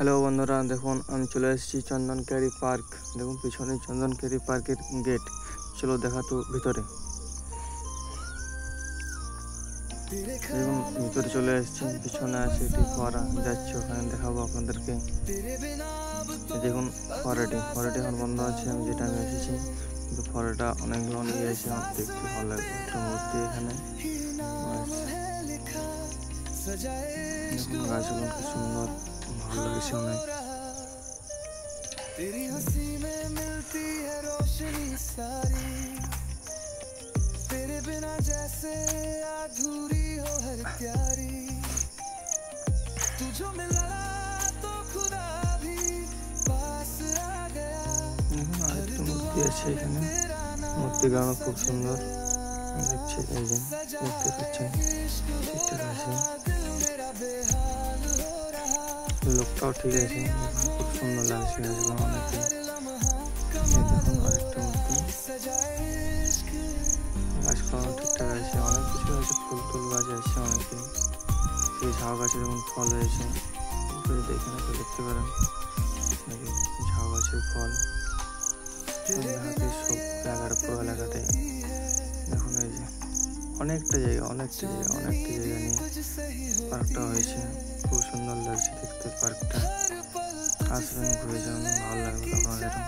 Hello বন্ধুরা, দেখুন আমি চলে এসেছি চন্দনকেরি পার্ক। দেখুন পিছনে চন্দনকেরি পার্কের গেট। চলো দেখা তো ভিতরে। দেখুন ভিতরে চলে এসেছি, পিছনে আছে একটি ফোয়ারা যাচ্ছে, ওখানে দেখাবো আপনাদেরকে। দেখুন ফোয়ারাটি এখন বন্ধ আছে, আমি যে টাইমে এসেছি, কিন্তু ফোয়ারাটা অনেকগুলো নিয়ে এসে আমার দেখতে ভালো লাগে। একটা মূর্তি এখানে, দেখুন গাছগুলো কি সুন্দর, ভালো লাগছে অনেক। तेरी हंसी में मिलती है रोशनी सारी, तेरे बिना जैसे अधूरी हो हर प्यारी, तू जो मिला तो खुदा भी पास आ गया। আরেকটা মূর্তি আছে এখানে, মূর্তিগুলো খুব সুন্দর দেখছি। এই যে দেখতে পাচ্ছেন ঠিকঠাক আছে, লোকটাও ঠিক আছে, খুব সুন্দর লাগছে গাছগুলো অনেকে। দেখুন আরেকটা মূর্তি, গাছগুলো ঠিকঠাক আছে, অনেক কিছু আছে, ফুল টুল গাছ আছে অনেকে। সেই ঝাউ গাছে যেমন ফল হয়েছে, যদি দেখেন তো দেখতে পারেন, ঝাউ গাছের ফল সব জায়গার পুরো এলাকাটাই। দেখুন এই যে অনেকটা জায়গা নিয়ে পার্কটা হয়েছে, খুব সুন্দর লাগছে দেখতে পার্কটা। আসবেন, ঘুরে যান, ভালো লাগবে আপনাদেরও।